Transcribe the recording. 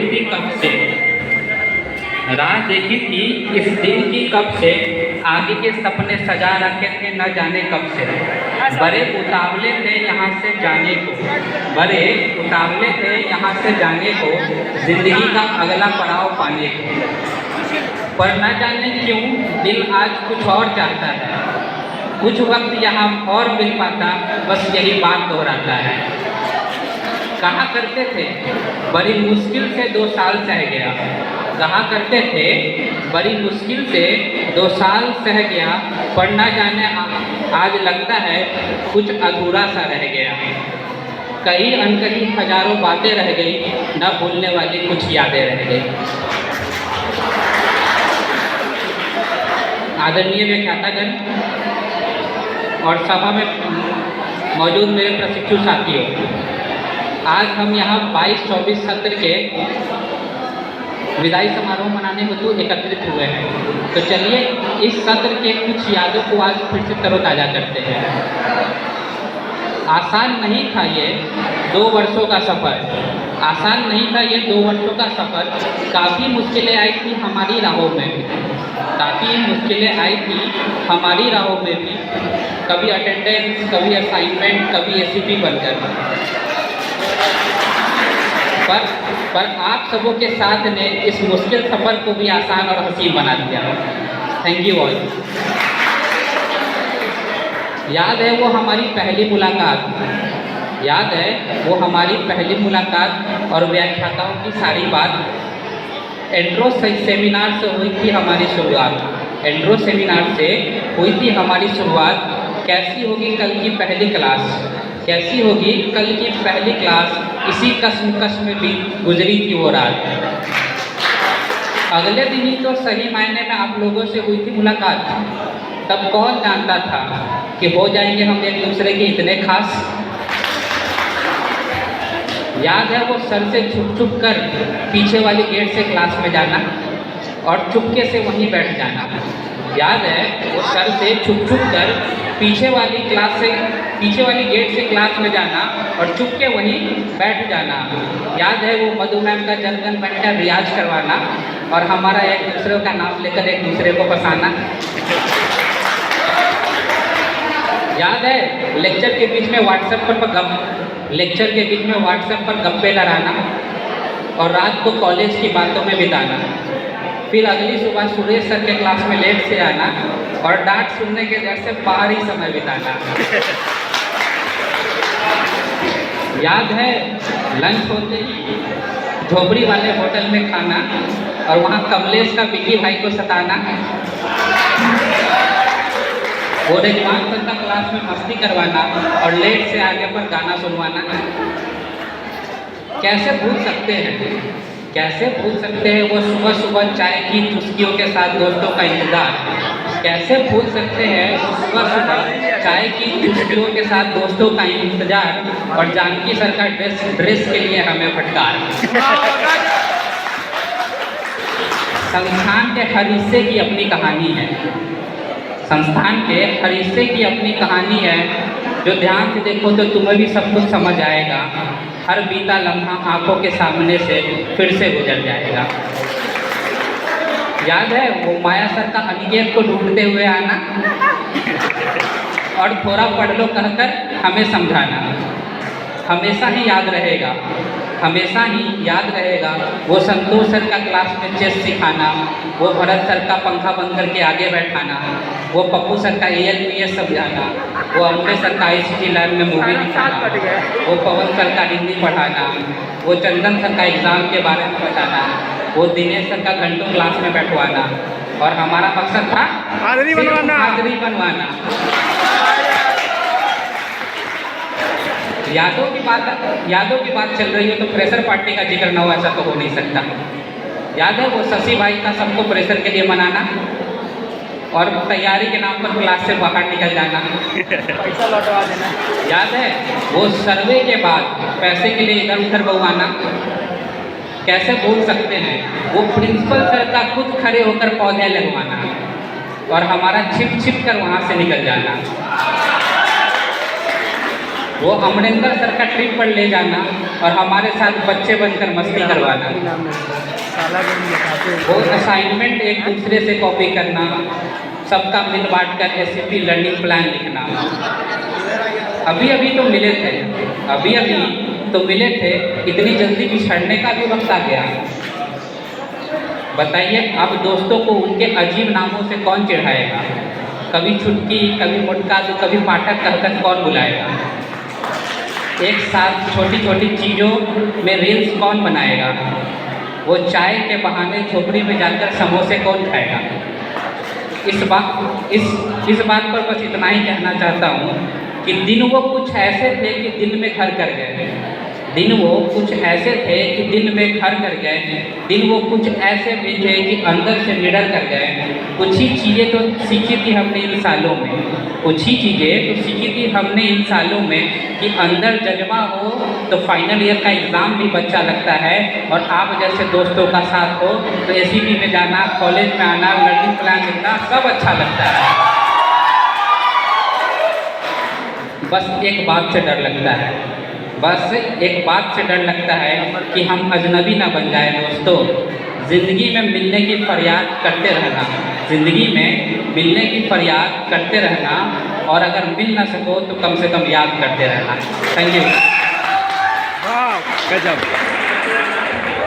थी कब से, राह देखी थी इस दिन की कब से, आगे के सपने सजा रखे थे न जाने कब से। बड़े उतावले थे यहाँ से जाने को, बड़े उतावले थे यहाँ से जाने को, जिंदगी का अगला पड़ाव पाने को। पर न जाने क्यों दिल आज कुछ और चाहता है, कुछ वक्त यहाँ और मिल पाता, बस यही बात दोहराता है। कहा करते थे बड़ी मुश्किल से 2 साल सह गया, कहा करते थे बड़ी मुश्किल से 2 साल सह गया, पर न जाने आज लगता है कुछ अधूरा सा रह गया। कहीं अनकहीं हजारों बातें रह गई, न भूलने वाली कुछ यादें रह गई। आदरणीय व्याख्यातागण और सभा में मौजूद मेरे प्रशिक्षु साथियों, आज हम यहाँ 22-24 सत्र के विदाई समारोह मनाने हेतु एकत्रित हुए हैं। तो चलिए इस सत्र के कुछ यादों को आज फिर से तरोताज़ा करते हैं। आसान नहीं था ये 2 वर्षों का सफ़र, आसान नहीं था ये 2 वर्षों का सफ़र। काफ़ी मुश्किलें आई थी हमारी राहों में भी, काफ़ी मुश्किलें आई थी हमारी राहों में भी। कभी अटेंडेंस, कभी असाइनमेंट, कभी एसीपी बनकर। पर आप सबों के साथ ने इस मुश्किल सफ़र को भी आसान और हसीन बना दिया। Thank you all. याद है वो हमारी पहली मुलाकात, याद है वो हमारी पहली मुलाकात और व्याख्याताओं की सारी बात। एंड्रो सेमिनार से हुई थी हमारी शुरुआत, एंड्रो सेमिनार से हुई थी हमारी शुरुआत। कैसी होगी कल की पहली क्लास, कैसी होगी कल की पहली क्लास, इसी कश्मकश में भी गुजरी थी वो रात। अगले दिन ही तो सही मायने में आप लोगों से हुई थी मुलाकात। तब कौन जानता था कि हो जाएंगे हम एक दूसरे के इतने खास। याद है वो सर से छुप छुप कर पीछे वाली गेट से क्लास में जाना और चुपके से वहीं बैठ जाना। याद है वो सर से छुप छुप कर पीछे वाली गेट से क्लास में जाना और चुपके वहीं बैठ जाना। याद है वो मधु मैम का जनगण बनकर रियाज करवाना और हमारा एक दूसरे का नाम लेकर एक दूसरे को फंसाना। याद है लेक्चर के बीच में व्हाट्सएप पर गप्पे लड़ाना और रात को कॉलेज की बातों में बिताना। फिर अगली सुबह सुरेश सर के क्लास में लेट से आना और डांट सुनने के डर से बाहर ही समय बिताना। याद है लंच होते ही झोपड़ी वाले होटल में खाना और वहाँ कमलेश का विक्की भाई को सताना। वो रिजवान सर का क्लास में मस्ती करवाना और लेट से आगे पर गाना सुनवाना। कैसे भूल सकते हैं, कैसे भूल सकते हैं वो सुबह सुबह चाय की चुस्कियों के साथ दोस्तों का इंतज़ार। कैसे भूल सकते हैं वो सुबह सुबह चाय की चुस्कियों के साथ दोस्तों का इंतज़ार और जानकी सर का ड्रेस के लिए हमें फटकार। संस्थान के हर हिस्से की अपनी कहानी है, संस्थान के हर हिस्से की अपनी कहानी है। जो ध्यान से देखो तो तुम्हें भी सब कुछ समझ आएगा। हर बीता लम्हा आंखों के सामने से फिर से गुजर जाएगा। याद है वो माया सर का अनिकेत को ढूंढते हुए आना और थोड़ा पढ़ लो कहकर हमें समझाना। हमेशा ही याद रहेगा, हमेशा ही याद रहेगा वो संतोष सर का क्लास में चेस सिखाना, वो भरत सर का पंखा बंद करके आगे बैठाना, वो पप्पू सर का ALPS समझाना, वो अम्बे सर का ICT लैब में मूवी दिखाना, वो पवन सर का हिंदी पढ़ाना, वो चंदन सर का एग्ज़ाम के बारे में बताना, वो दिनेश सर का घंटों क्लास में बैठवाना और हमारा मकसद था हाज़िरी बनवाना। यादों की बात चल रही हो तो प्रेशर पार्टी का जिक्र ना हो ऐसा तो हो नहीं सकता। याद है वो शशि भाई का सबको प्रेशर के लिए मनाना और तैयारी के नाम पर क्लास से बाहर निकल जाना, पैसा लौटवा देना। याद है वो सर्वे के बाद पैसे के लिए इधर उधर बउआना। कैसे भूल सकते हैं वो प्रिंसिपल सर का खुद खड़े होकर पौधे लगवाना और हमारा छिप छिप कर वहाँ से निकल जाना। वो अमरिंदर सर का ट्रिप पर ले जाना और हमारे साथ बच्चे बनकर मस्ती करवाना, वो असाइनमेंट एक दूसरे से कॉपी करना, सबका मिल बांट कर SCP लर्निंग प्लान लिखना। अभी अभी तो मिले थे, इतनी जल्दी बिछड़ने का भी वक्त आ गया। बताइए अब दोस्तों को उनके अजीब नामों से कौन चिढ़ाएगा? कभी छुटकी, कभी मुटका, तो कभी पाठक कहकर कौन बुलाएगा? एक साथ छोटी छोटी चीज़ों में रील्स कौन बनाएगा? वो चाय के बहाने झोपड़ी में जाकर समोसे कौन खाएगा? इस बात पर बस इतना ही कहना चाहता हूँ कि दिन वो कुछ ऐसे थे कि दिल में घर कर गए, दिन वो कुछ ऐसे थे कि दिल में घर कर गए, दिन वो कुछ ऐसे भी थे कि अंदर से निडर कर गए। कुछ ही चीज़ें तो सीखी थी हमने इन सालों में, इन सालों में कि अंदर जज्बा हो तो फाइनल ईयर का एग्ज़ाम भी बच्चा लगता है, और आप जैसे दोस्तों का साथ हो तो SCP में जाना, कॉलेज में आना, लर्निंग प्लान लिखना सब अच्छा लगता है। बस एक बात से डर लगता है कि हम अजनबी ना बन जाए। दोस्तों, ज़िंदगी में मिलने की फरियाद करते रहना, और अगर मिल ना सको तो कम से कम याद करते रहना। Thank you. वाह, गजब।